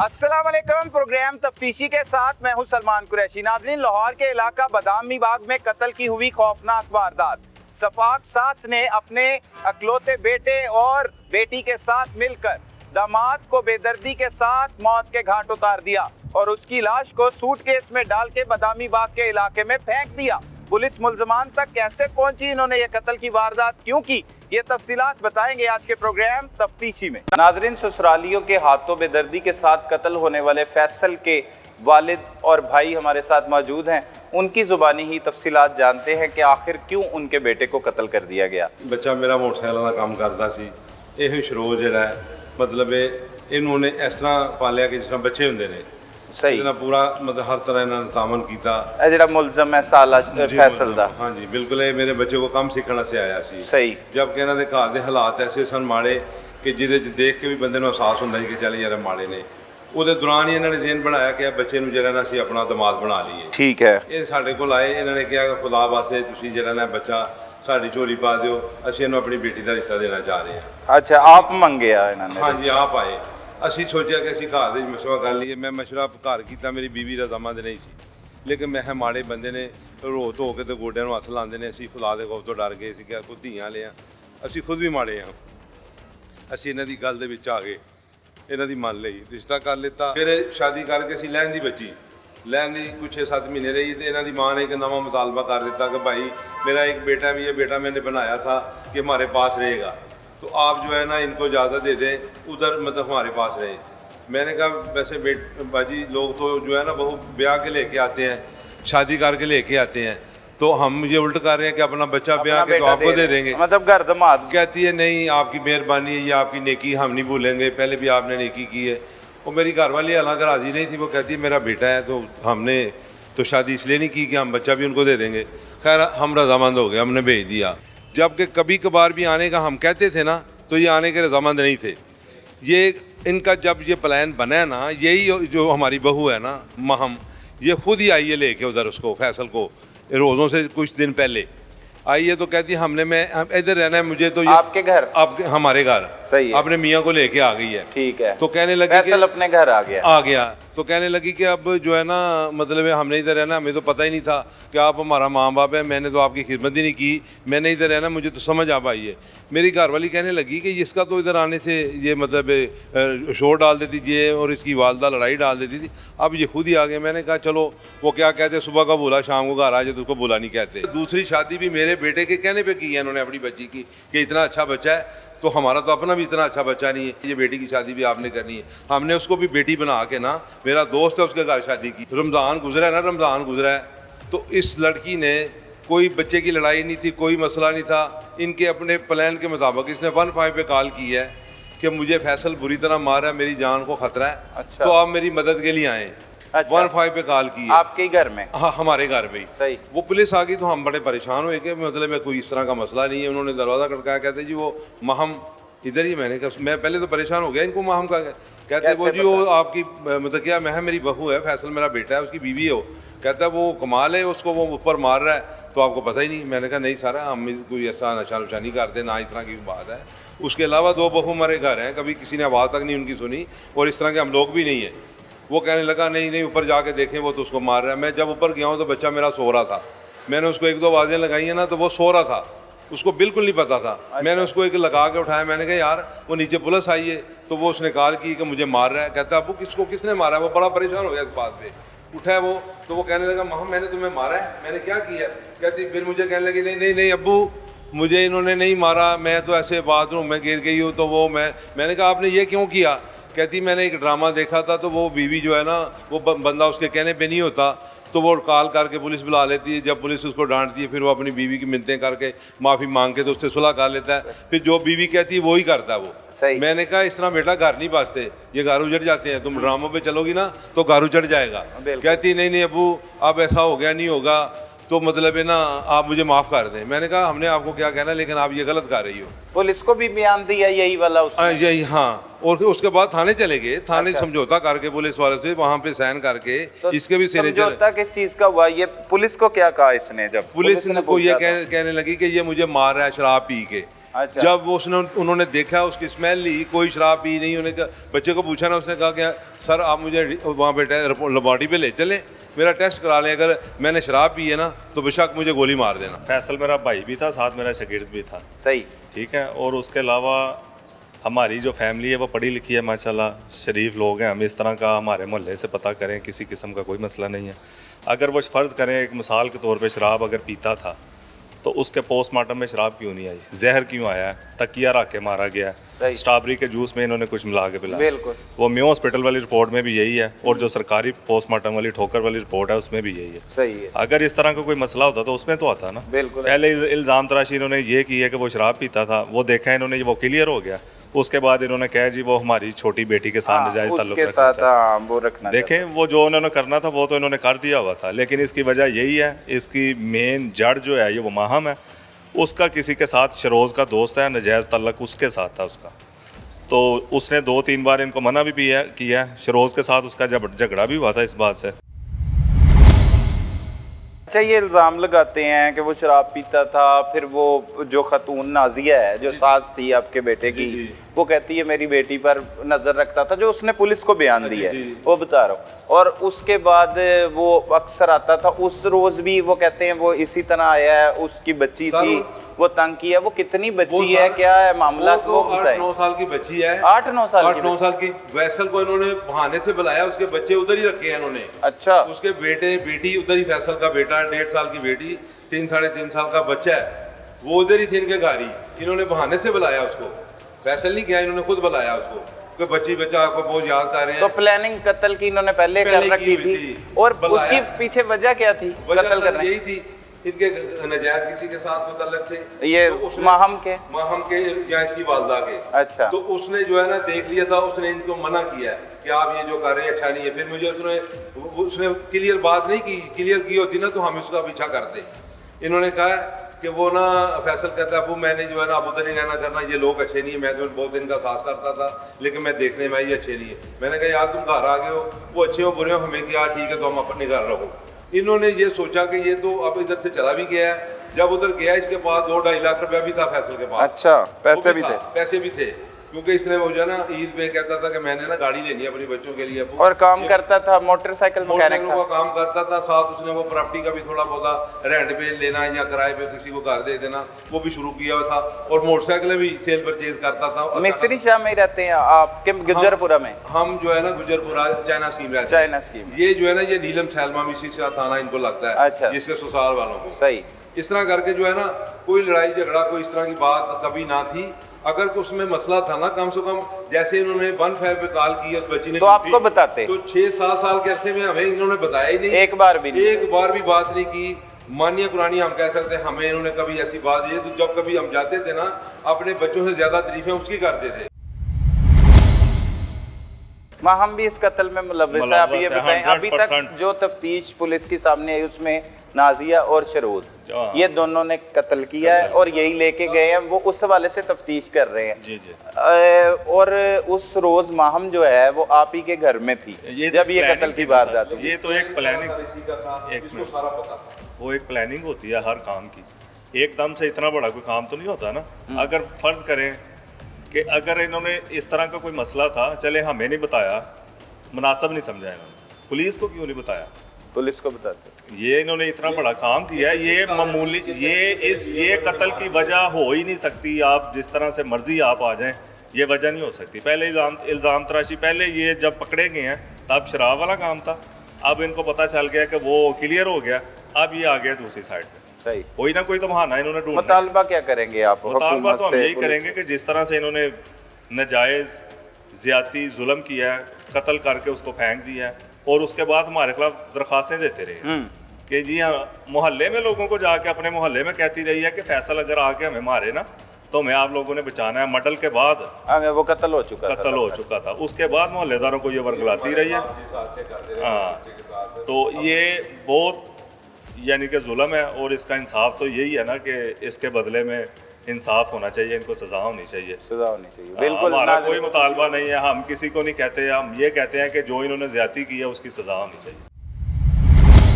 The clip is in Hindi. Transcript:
अस्सलाम वालेकुम। प्रोग्राम तफ्तीशी के साथ मैं हूं सलमान कुरैशी। नाज़रीन, लाहौर के इलाका बादामी बाग में कत्ल की हुई खौफनाक वारदात। सफाक सास ने अपने अकलौते बेटे और बेटी के साथ मिलकर दामाद को बेदर्दी के साथ मौत के घाट उतार दिया और उसकी लाश को सूटकेस में डाल के बादामी बाग के इलाके में फेंक दिया। पुलिस मुल्जमान तक कैसे पहुंची, इन्होंने ये कत्ल की वारदात क्यों की, ये तफसीलात बताएंगे आज के प्रोग्राम तफ्तीशी में। नाजरीन, ससुरालियों के हाथों बेदर्दी के साथ कत्ल होने वाले फैसल के वालिद और भाई हमारे साथ मौजूद हैं। उनकी जुबानी ही तफसीलात जानते हैं कि आखिर क्यों उनके बेटे को कत्ल कर दिया गया। बच्चा मेरा मोटरसाइकिल का काम करता सी। ਇਹ ਸ਼ਰੋਜ ਜਿਹੜਾ ਹੈ ਮਤਲਬ ਇਹਨੂੰ ਨੇ ਇਸ ਤਰ੍ਹਾਂ ਪਾਲਿਆ ਕਿ ਜਿਸ ਤਰ੍ਹਾਂ ਬੱਚੇ ਹੁੰਦੇ ਨੇ। सही ਇਹਨਾਂ ਪੂਰਾ ਮਤਲਬ ਹਰ ਤਰ੍ਹਾਂ ਇਹਨਾਂ ਨੇ ਤਾਮਨ ਕੀਤਾ। ਇਹ ਜਿਹੜਾ ਮੁਲਜ਼ਮ ਹੈ ਸਾਲਾ ਫੈਸਲ ਦਾ, ਹਾਂਜੀ ਬਿਲਕੁਲ, ਇਹ ਮੇਰੇ ਬੱਚੇ ਕੋ ਕੰਮ ਸਿੱਖਣ ਵਾਸਤੇ ਆਇਆ ਸੀ। ਸਹੀ। ਜਦ ਕਿ ਇਹਨਾਂ ਦੇ ਘਰ ਦੇ ਹਾਲਾਤ ਐਸੇ ਸਨ ਮਾੜੇ ਕਿ ਜਿਹਦੇ 'ਚ ਦੇਖ ਕੇ ਵੀ ਬੰਦੇ ਨੂੰ ਅਹਿਸਾਸ ਹੁੰਦਾ ਸੀ ਕਿ ਚੱਲ ਯਾਰ ਮਾੜੇ ਨੇ। ਉਹਦੇ ਦੌਰਾਨ ਹੀ ਇਹਨਾਂ ਨੇ ਜ਼ੇਨ ਬਣਾਇਆ ਕਿ ਇਹ ਬੱਚੇ ਨੂੰ ਜਿਹੜਾ ਨਾ ਅਸੀਂ ਆਪਣਾ ਦਮਾਦ ਬਣਾ ਲਈਏ। ਠੀਕ ਹੈ। ਇਹ ਸਾਡੇ ਕੋਲ ਆਏ, ਇਹਨਾਂ ਨੇ ਕਿਹਾ ਕਿ ਖੁਦਾ ਵਾਸਤੇ ਤੁਸੀਂ ਜਿਹੜਾ ਨਾ ਬੱਚਾ ਸਾਡੀ ਝੋਲੀ ਪਾ ਦਿਓ, ਅਸੀਂ ਇਹਨੂੰ ਆਪਣੀ ਬੇਟੀ ਦਾ ਰਿਸ਼ਤਾ ਦੇਣਾ ਚਾਹ ਰਹੇ ਹਾਂ। अच्छा, आप मंगे इन्होंने? ਹਾਂਜੀ ਆਪ ਆਏ। ਅਸੀਂ ਸੋਚਿਆ ਕਿ ਅਸੀਂ ਘਰ ਦੇ ਮਸ਼ਵਰਾ ਕਰ ਲਈਏ। ਮੈਂ ਮਸ਼ਵਰਾ ਘਰ ਕੀਤਾ, ਮੇਰੀ ਬੀਵੀ ਰਜ਼ਾਮੰਦ ਨਹੀਂ ਸੀ, ਲੇਕਿਨ ਮੈਂ ਕਿਹਾ ਮਾੜੇ ਬੰਦੇ ਨੇ ਰੋ ਧੋ ਕੇ ਤੇ ਗੋਡਿਆਂ ਨੂੰ ਹੱਥ ਲਾਉਂਦੇ ਨੇ, ਅਸੀਂ ਖੁਦਾ ਦੇ ਖੌਫ ਤੋਂ ਡਰ ਗਏ ਸੀ ਕਿ ਕੋਈ ਧੀਆਂ ਲਿਆ, ਅਸੀਂ ਖੁਦ ਵੀ ਮਾੜੇ ਹਾਂ। ਅਸੀਂ ਇਹਨਾਂ ਦੀ ਗੱਲ ਦੇ ਵਿੱਚ ਆ ਗਏ, ਇਹਨਾਂ ਦੀ ਮੰਨ ਲਈ, ਰਿਸ਼ਤਾ ਕਰ ਲਿੱਤਾ। ਫਿਰ ਸ਼ਾਦੀ ਕਰਕੇ ਅਸੀਂ ਲੈਣ ਦੀ ਬੱਚੀ ਲੈਣ ਦੀ कुछ 6-7 महीने रही तो इन्हों की माँ ने एक नवा मुतालबा कर दिता कि भाई मेरा एक बेटा भी है, बेटा मैंने बनाया था कि हमारे पास रहेगा, तो आप जो है ना इनको इजाज़त दे दें, उधर मतलब हमारे पास रहे। मैंने कहा वैसे बाजी लोग तो जो है ना बहू ब्याह के लेके आते हैं, शादी करके लेके आते हैं, तो हम ये उल्ट कर रहे हैं कि अपना बच्चा ब्याह के तो आपको दे देंगे। मतलब घर दमाद कहती है नहीं, आपकी मेहरबानी है, ये आपकी नेकी हम नहीं भूलेंगे, पहले भी आपने नेकी की है। वो मेरी घरवाली हालांकि राज़ी नहीं थी, वो कहती है मेरा बेटा है, तो हमने तो शादी इसलिए नहीं की कि हम बच्चा भी उनको दे देंगे। खैर हम रजामंद हो गए, हमने भेज दिया। जबकि कभी कभार भी आने का हम कहते थे ना, तो ये आने के रजामंद नहीं थे। ये इनका जब ये प्लान बना है ना, यही जो हमारी बहू है ना महम, ये खुद ही आई है लेके उधर उसको फैसल को रोज़ों से कुछ दिन पहले आई है, तो कहती है हमने मैं इधर रहना है मुझे, तो ये आपके घर, आपके हमारे घर, सही है, अपने मियाँ को लेके आ गई है। ठीक है। तो कहने लगी फैसल अपने घर आ गया, तो कहने लगी कि अब जो है ना मतलब हमने इधर रहना, हमें तो पता ही नहीं था कि आप हमारा माँ बाप है, मैंने तो आपकी खिदमत ही नहीं की, मैंने इधर रहना, मुझे तो समझ आ पाई है। मेरी घरवाली कहने लगी कि इसका तो इधर आने से ये मतलब शोर डाल देती ये, और इसकी वालदा लड़ाई डाल देती थी, अब ये खुद ही आ गए। मैंने कहा चलो, वो क्या कहते सुबह का बोला शाम को घर आ जाए, तो उसको बोला नहीं कहते। दूसरी शादी भी मेरे बेटे के कहने पे की है इन्होंने अपनी बच्ची की कि इतना अच्छा बच्चा है, तो हमारा तो अपना भी इतना अच्छा बच्चा नहीं है, ये बेटी की शादी भी आपने करनी है। हमने उसको भी बेटी बना के ना, मेरा दोस्त है उसके घर शादी की, रमज़ान गुजरा है ना, रमज़ान गुजरा है, तो इस लड़की ने कोई बच्चे की लड़ाई नहीं थी, कोई मसला नहीं था। इनके अपने प्लान के मुताबिक इसने 15 पे कॉल की है कि मुझे फैसल बुरी तरह मारा है, मेरी जान को ख़तरा है। अच्छा। तो आप मेरी मदद के लिए आएँ। अच्छा। 15 पे कॉल की है आपके घर में? हाँ, हमारे घर में ही। सही। वो पुलिस आ गई तो हम बड़े परेशान हुए कि मतलब कोई इस तरह का मसला नहीं है। उन्होंने दरवाज़ा खटकाया, कहते जी वो महम इधर ही। मैंने कहा मैं पहले तो परेशान हो गया, इनको महम का कहते वो जी वो आपकी मतलब क्या, मैं मेरी बहू है, फैसल मेरा बेटा है, उसकी बीवी है। वो कहता है वो कमाल है, उसको वो ऊपर मार रहा है, तो आपको पता ही नहीं। मैंने कहा नहीं सारा, हम कोई ऐसा नशा नुशा नहीं करते, ना इस तरह की बात है। उसके अलावा 2 बहू हमारे घर हैं, कभी किसी ने आवाज़ तक नहीं उनकी सुनी, और इस तरह के हम लोग भी नहीं हैं। वो कहने लगा नहीं नहीं ऊपर जाके देखें, वो तो उसको मार रहा है। मैं जब ऊपर गया हूँ तो बच्चा मेरा सो रहा था, मैंने उसको 1-2 आवाज़ें लगाई हैं ना, तो वो सो रहा था, उसको बिल्कुल नहीं पता था। अच्छा। मैंने उसको एक लगा के उठाया, मैंने कहा यार वो नीचे पुलिस आई है, तो वो उसने कॉल की कि मुझे मार रहा है। कहता अबू किसने मारा है? वो बड़ा परेशान हो गया इस बात पे। उठा है वो, तो वो कहने लगा महम मैंने तुम्हें मारा है? मैंने क्या किया? कहती फिर मुझे कहने लगी नहीं नहीं नहीं अब्बू, मुझे इन्होंने नहीं मारा, मैं तो ऐसे बाथरूम में गिर गई हूँ। तो वो मैंने कहा आपने ये क्यों किया? कहती मैंने एक ड्रामा देखा था, तो वो बीवी जो है ना, वो बंदा उसके कहने पे नहीं होता, तो वो कॉल करके पुलिस बुला लेती है। जब पुलिस उसको डांटती है, फिर वो अपनी बीवी की मिन्नतें करके माफ़ी मांग के तो उससे सुलह कर लेता है। फिर जो बीवी कहती है वो ही करता है वो। मैंने कहा इस तरह बेटा घर नहीं बसते, ये घर उजड़ जाते हैं, तुम ड्रामों पे चलोगी ना तो घर उजड़ जाएगा। कहती नहीं नहीं अबू अब ऐसा हो गया, नहीं होगा, तो मतलब है ना आप मुझे माफ़ कर दें। मैंने कहा हमने आपको क्या कहना, लेकिन आप ये गलत कर रही हो। पुलिस को भी बयान दिया यही वाला यही? हाँ। और उसके बाद थाने चले गए, थाने समझौता करके पुलिस वाले से वहाँ पे साइन करके, तो इसके भी समझौता किस चीज़ का हुआ? ये पुलिस को क्या कहा इसने? जब पुलिस ने को ये कहने लगी कि ये मुझे मार रहा है शराब पी के, अच्छा। जब वो उन्होंने देखा, उसकी स्मेल ली, कोई शराब पी नहीं, उन्होंने कहा, बच्चे को पूछा ना, उसने कहा कि सर आप मुझे वहाँ पे लेबॉर्ट्री पे ले चलें, मेरा टेस्ट करा लें, अगर मैंने शराब पी है ना तो बेशक मुझे गोली मार देना। फैसल मेरा भाई भी था, साथ मेरा शागिर्द भी था। सही। ठीक है, और उसके अलावा हमारी जो फैमिली है वो पढ़ी लिखी है माशाल्लाह, शरीफ लोग हैं। हम इस तरह का हमारे मोहल्ले से पता करें, किसी किस्म का कोई मसला नहीं है। अगर वो फ़र्ज़ करें एक मिसाल के तौर पे शराब अगर पीता था तो उसके पोस्टमार्टम में शराब क्यों नहीं आई, जहर क्यों आया है, तकिया रख के मारा गया, स्ट्रॉबेरी के जूस में इन्होंने कुछ मिला के पिलाया। बिल्कुल। वो म्यू हॉस्पिटल वाली रिपोर्ट में भी यही है, और जो सरकारी पोस्टमार्टम वाली ठोकर वाली रिपोर्ट है उसमें भी यही है। सही है। अगर इस तरह का कोई मसला होता तो उसमें तो आता ना। बिल्कुल। पहले इल्ज़ाम तराशी इन्होंने ये की है कि वो शराब पीता था, वो देखा इन्होंने, वो क्लियर हो गया। उसके बाद इन्होंने कहा जी वो हमारी छोटी बेटी के साथ नजायज़ ताल्लुक उसके रखना साथ चाहते। वो रखना देखें, वो जो उन्होंने करना था वो तो इन्होंने कर दिया हुआ था, लेकिन इसकी वजह यही है, इसकी मेन जड़ जो है ये वो माहम है। उसका किसी के साथ शरोज़ का दोस्त है, नजायज़ ताल्लुक उसके साथ था उसका, तो उसने 2-3 बार इनको मना भी किया। शरोज़ के साथ उसका जब झगड़ा भी हुआ था इस बात से। अच्छा, ये इल्ज़ाम लगाते हैं कि वो शराब पीता था, फिर वो जो खतून नाजिया है जो सास थी आपके बेटे की, वो कहती है मेरी बेटी पर नज़र रखता था, जो उसने पुलिस को बयान दिया है वो बता रहा हूँ। और उसके बाद वो अक्सर आता था, उस रोज़ भी वो कहते हैं वो इसी तरह आया है, उसकी बच्ची थी, वो तंग किया। वो कितनी बच्ची है, क्या है मामला, वो बताएं। 8-9 साल की बच्ची है। 8-9 साल की वैसल को इन्होंने बहाने से बुलाया, उसके बच्चे उधर ही रखे हैं इन्होंने। अच्छा। उसके बेटी उधर ही, फैसल का बेटा 1.5 साल की बेटी, 3-3.5 साल का बच्चा है, वो उधर ही थे इनके घर ही। इन्होंने बहाने से बुलाया उसको, फैसल नहीं किया, इन्होंने खुद बुलाया उसको कि बच्चा आपको बहुत याद कर रहे हैं। तो प्लानिंग कत्ल की इन्होंने पहले कर रखी थी, और उसकी पीछे वजह क्या थी कत्ल करने? यही थी, इनके नजायज किसी के साथ मुतल्लक थे, ये तो माहम के या इसकी वालदा के। अच्छा। तो उसने जो है ना देख लिया था, उसने इनको मना किया कि आप ये जो कर रहे हैं अच्छा नहीं है। फिर मुझे उसने क्लियर बात नहीं की, क्लियर की होती ना तो हम इसका पीछा करते। इन्होंने कहा कि वो ना, फैसल कहता है अबू मैंने जो है ना अब उधर नहीं रहना करना, ये लोग अच्छे नहीं है, मैं तो बहुत दिन का साथ करता था लेकिन मैं देखने में ये अच्छे नहीं है। मैंने कहा यार तुम घर आ गए हो, वो अच्छे हो बुरे हो हमें क्या, ठीक है तो हम अपने घर रहो। इन्होंने ये सोचा कि ये तो अब इधर से चला भी गया है। जब उधर गया इसके पास 2-2.5 लाख रुपया भी था फैसल के पास। अच्छा, पैसे भी थे? पैसे भी थे, क्योंकि इसने वो जो ना ईद पे कहता था कि मैंने ना गाड़ी लेनी है अपने बच्चों के लिए। और काम करता था, मोटरसाइकिल मैकेनिक का काम करता था, साथ उसने वो प्रॉपर्टी का भी थोड़ा बहुत रेंट पे लेना या किराए पे किसी को घर दे देना वो भी शुरू किया हुआ था, और मोटरसाइकिल भी सेल परचेज करता था। मिस्री शाह में रहते हैं आपके गुजरपुरा में? हम जो है ना गुजरपुरा चाइना स्कीम रहते हैं। China scheme. ये जो है ना ये नीलम सैलमा मिसी से थाना इनको लगता है। अच्छा। जिसके ससुराल वालों को। सही। इस तरह करके जो है ना कोई लड़ाई झगड़ा कोई इस तरह की बात कभी ना थी। अगर उसमें मसला था ना, कम से कम जैसे इन्होंने 1-5 पे कॉल की उस बच्ची ने, तो आपको बताते तो 6-7 साल के अरसे में हमें इन्होंने बताया ही नहीं, एक बार भी बात नहीं की। मानिया कुरानी हम कह सकते हैं, हमें इन्होंने कभी ऐसी बात, ये तो जब कभी हम जाते थे ना अपने बच्चों से ज्यादा तारीफें उसकी करते थे। हम भी इस कत्ल में मुलव्विस है। आप ये बताएं, अभी तक जो तफ्तीश पुलिस की सामने आई उसमें नाजिया और शरोज ये दोनों ने कत्ल किया है, और यही लेके गए हैं, वो उस हवाले से तफ्तीश कर रहे हैं। जी जी। और उस रोज माहम जो है वो आप ही के घर में थी जब ये कत्ल की वारदात हुई। ये तो एक प्लानिंग, इसको सारा पता था। वो एक प्लानिंग होती है हर काम की, एकदम से इतना बड़ा कोई काम तो नहीं होता ना। अगर फर्ज करें कि अगर इन्होंने इस तरह का कोई मसला था, चले हमें नहीं बताया, मुनासिब नहीं समझा इन्होंने, पुलिस को क्यों नहीं बताया? पुलिस को बताते। ये इन्होंने इतना बड़ा काम किया है, ये मामूली, ये कत्ल की वजह हो ही नहीं सकती। आप जिस तरह से मर्जी आप आ जाएं, ये वजह नहीं हो सकती। पहले इल्ज़ाम तराशी, पहले ये जब पकड़े गए हैं तब शराब वाला काम था, अब इनको पता चल गया कि वो क्लियर हो गया, अब ये आ गया दूसरी साइड पे। सही। कोई ना कोई तो बहाना इन्होंने ढूंढना। मुतालबा क्या करेंगे आप? मुतालबा तो हम यही करेंगे कि जिस तरह से इन्होंने नाजायज़ ज़्यादती जुल्म किया है, कत्ल करके उसको फेंक दिया है, और उसके बाद हमारे खिलाफ दरख्वास्तें देते रहे कि जी हाँ, मोहल्ले में लोगों को जाके अपने मोहल्ले में कहती रही है कि फैसल अगर आके हमें मारे ना तो हमें आप लोगों ने बचाना है। मडल के बाद वो कत्ल हो चुका था, उसके बाद मोहल्लेदारों को ये वर्गलाती रही है। हाँ, तो ये बहुत यानी कि जुल्म है, और इसका इंसाफ तो यही है ना कि इसके बदले में इंसाफ होना चाहिए, इनको सजा होनी चाहिए। सजा होनी चाहिए, बिल्कुल। हमारा कोई मुतालबा नहीं है, हम किसी को नहीं कहते, हम ये कहते हैं कि जो इन्होंने ज्यादती की है उसकी सजा होनी चाहिए।